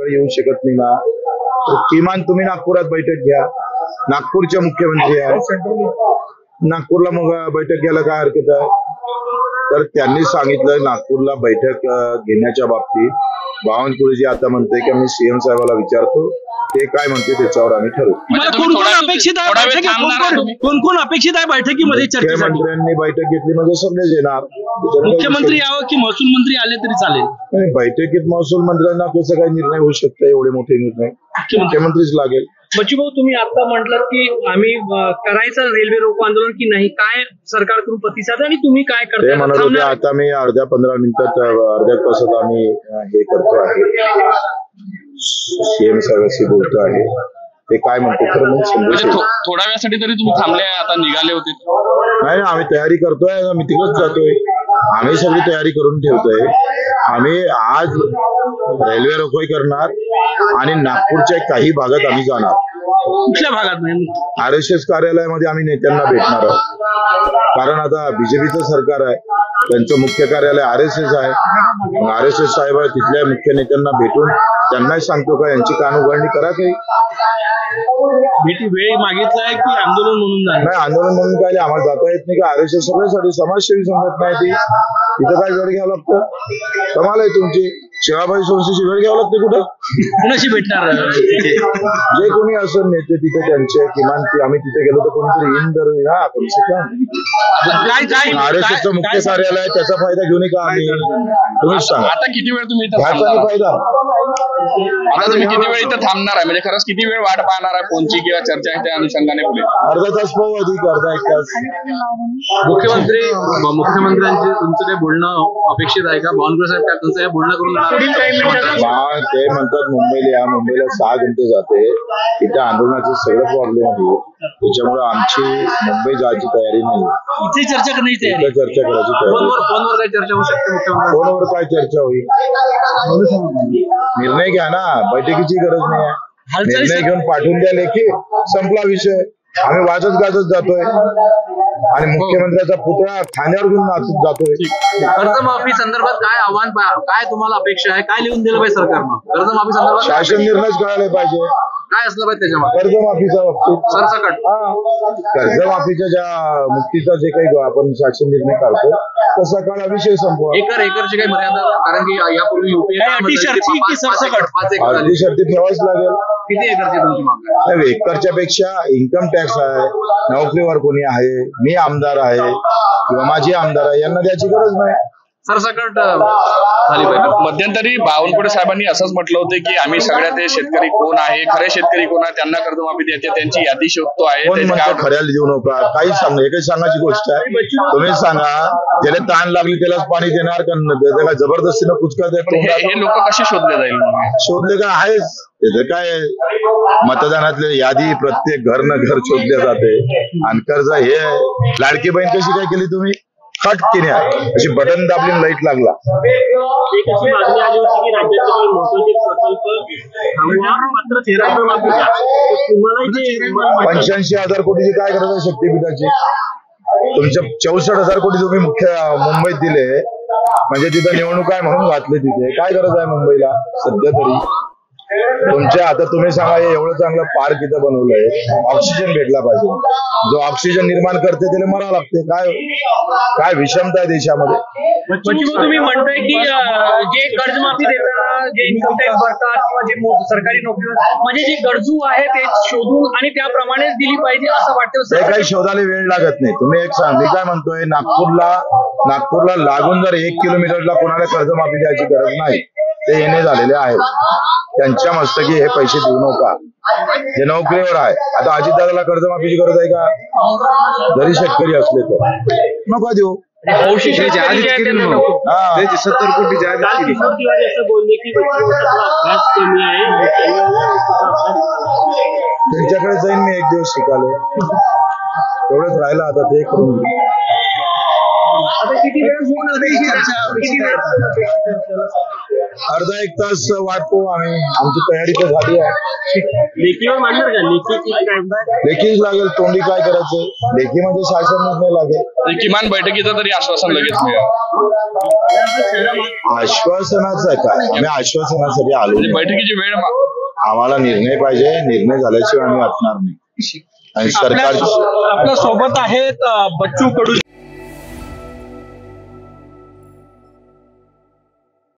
येऊ शकत नाही ना, तर किमान तुम्ही नागपुरात बैठक घ्या. नागपूरचे मुख्यमंत्री आहे, नागपूरला मग बैठक घ्यायला काय हरकत आहे. तर त्यांनी सांगितलं नागपूरला बैठक घेण्याच्या बाबतीत बावनकुळेजी आता म्हणते की मी सीएम साहेबाला विचारतो, ते काय म्हणते त्याच्यावर आम्ही ठरवू. कोण अपेक्षित आहे बैठकीमध्ये? मुख्यमंत्र्यांनी बैठक घेतली म्हणजे सगळेच येणार. मुख्यमंत्री यावं की महसूल मंत्री आले तरी चालेल? बैठकीत महसूल मंत्र्यांना कसं काही निर्णय होऊ शकतो? एवढे मोठे निर्णय मुख्यमंत्रीच लागेल. बच्चूभाऊ, तुम्ही आता म्हटलं की आम्ही करायचं रेल्वे रोको आंदोलन की नाही, काय सरकारकडून प्रतिसाद आणि तुम्ही काय करताय? ते म्हणत होते आता मी अर्ध्या 15 मिनिटात अर्ध्या तासात आम्ही हे करतो आहे, सीएम साहेबांशी बोलतो आहे. ते काय म्हणतो खरं मग थोड्या वेळासाठी तरी तुम्ही थांबले, आता निघाले होते? नाही, आम्ही तयारी करतोय, आम्ही तिकडच जातोय, आम्ही सगळी तयारी करून ठेवतोय. आम्ही आज रेल्वे रोकोही करणार आणि नागपूरच्या काही भागात आम्ही जाणार. कुठल्या भागात? RSS कार्यालयामध्ये आम्ही नेत्यांना भेटणार आहोत, कारण आता बीजेपीचं सरकार आहे, त्यांचं मुख्य कार्यालय RSS आहे. RSS साहेब तिथल्या मुख्य नेत्यांना भेटून त्यांनाही सांगतो का यांची कानउघडणी करा. काही भेटी वेळ मागितलाय की आंदोलन म्हणून जाणार? नाही, आंदोलन म्हणून काय आम्हाला जाता येत नाही का? RSS सगळ्यासाठी समाजसेवी संघटना आहे ती, तिथं काय वेळ घ्यावं लागतं? कमाल आहे तुमची. शिवाबाई संस्थेची वेळ घ्यावं लागते कुठं? कुणाशी भेटणार? जे कोणी असेल नेते तिथे त्यांचे, किमान आम्ही तिथे गेलो तर कोणीतरी येईन तर ना. RSSचं मुख्य कार्यालय आहे, त्याचा फायदा घेऊन का आम्ही? तुम्हीच सांगा. आता किती वेळ तुम्ही फायदा आता तुम्ही किती वेळ इथं थांबणार आहे? म्हणजे खरंच किती वेळ वाट पाहणार आहे फोनची किंवा चर्चा त्या अनुषंगाने पुढे? अर्धा तास पाहू, अधिक अर्धा 1 तास. मुख्यमंत्र्यांचे तुमचं काही बोलणं अपेक्षित आहे का? बावनकुळे साहेब काय तुमचं हे बोलणं करून ते म्हणतात मुंबईला 6 घंटे जाते, इथे आंदोलनाचे सगळं प्रॉब्लेम आहे, त्याच्यामुळे आमची मुंबई जायची तयारी नाही. इथे चर्चा करण्याची तयारी? चर्चा करायची तयारी. फोनवर काही चर्चा होऊ शकते? फोनवर काय चर्चा होईल? निर्णय घ्या ना, बैठकीची गरज नाही आहे. निर्णय घेऊन पाठवून द्या लेखी, संपला विषय. आम्ही वाजत गाजत जातोय आणि मुख्यमंत्र्याचा पुतळा ठाण्यावर घेऊन नाचत जातोय. कर्जमाफी संदर्भात काय आव्हान, काय तुम्हाला अपेक्षा आहे? काय लिहून दिलं पाहिजे सरकारनं कर्जमाफी संदर्भात? शासन निर्णयच कळायला पाहिजे. काय असलं पाहिजे त्याच्यामध्ये? कर्जमाफीच्या बाबतीत सरसकट कर्जमाफीच्या ज्या मुक्तीचा जे काही आपण शासन निर्णय काढतो तसा काळा विषय संपवा. एकरची काही मर्यादा? कारण की यापूर्वी अर्धी शर्ती ठेवाच लागेल. किती एकरची तुमची मागणी आहे? एकरच्या पेक्षा इन्कम टॅक्स आहे, नोकरीवर कोणी आहे, मी आमदार आहे किंवा माझी आमदार आहे, यांना द्यायची गरज नाही. सरसकट झाली पाहिजे. मध्यंतरी बावनकुळे साहेबांनी असंच म्हटलं होतं की आम्ही सगळ्या ते शेतकरी कोण आहे, खरे शेतकरी कोण आहे, त्यांना कर्जमाफी द्यायची, त्यांची यादी शोधतो आहे. खऱ्याला देऊ नका, काहीच सांगा. एकच सांगायची गोष्ट आहे, तुम्ही सांगा ज्याला ताण लागली त्यालाच पाणी देणार का? त्याला जबरदस्तीनं कुचका द्या. हे लोक कसे शोधले जाईल? शोधले का आहेच त्याचं काय? मतदानातले यादी प्रत्येक घर न घर शोधले जाते. आणि कर्ज हे लाडकी बहीण कशी काय केली तुम्ही? फटकीने अशी बटन दाबली लाईट लागला. एक अशी मागणी आली होती की राज्याचे काही महत्त्वाचे प्रकल्प थांबवा, मात्र 85,000 कोटीची काय गरज आहे शक्तीपीठाची? तुमच्या 64,000 कोटी तुम्ही मुख्य मुंबईत दिले, म्हणजे तिथं निवडणूक आहे म्हणून घातले. तिथे काय गरज आहे मुंबईला सध्या तरी? तुमच्या आता तुम्ही सांगा, एवढं चांगलं पार्क इथं बनवलंय, ऑक्सिजन भेटला पाहिजे. जो ऑक्सिजन निर्माण करते त्याला मरावं लागते. काय विषमता आहे देशामध्ये? तुम्ही म्हणताय की जे कर्जमाफी देतात, जे इन्कम टॅक्स भरतात किंवा जे सरकारी नोकरी, म्हणजे जे गरजू आहे ते शोधून आणि त्याप्रमाणेच दिली पाहिजे असं वाटतं. ते काही शोधायला वेळ लागत नाही. तुम्ही एक सांग, मी काय म्हणतोय, नागपूरला लागून जर 1 किलोमीटरला कोणाला कर्जमाफी द्यायची गरज नाही. ते येणे झालेले आहेत, त्यांच्या मस्तकी हे पैसे देऊ नका. जे नोकरीवर आहे, आता अजितदादाला कर्जमाफीची गरज आहे का? जरी शेतकरी असले तर नका देऊ. 70 कोटी त्यांच्याकडे जाईन मी एक दिवस शिकाले, तेवढंच राहिलं आता ते करून. किती वेळ अर्धा एक तास वाटतो आम्ही, आमची तयारी तर झाली आहे. लेखीवर मांडणार का लेखीच लागेल, तोंडी काय करायचं, लेखी म्हणजे शासन निर्णय लागेल. म्हणजे किमान बैठकीचं तरी आश्वासन लगेच मिळेल. आश्वासनाचं काय, आम्ही आश्वासनासाठी आलो म्हणजे नाही. बैठकीची वेळ आम्हाला निर्णय पाहिजे, निर्णय झाल्याशिवाय आम्ही हटणार नाही. आणि सरकार आपल्या सोबत आहेत बच्चू कडू.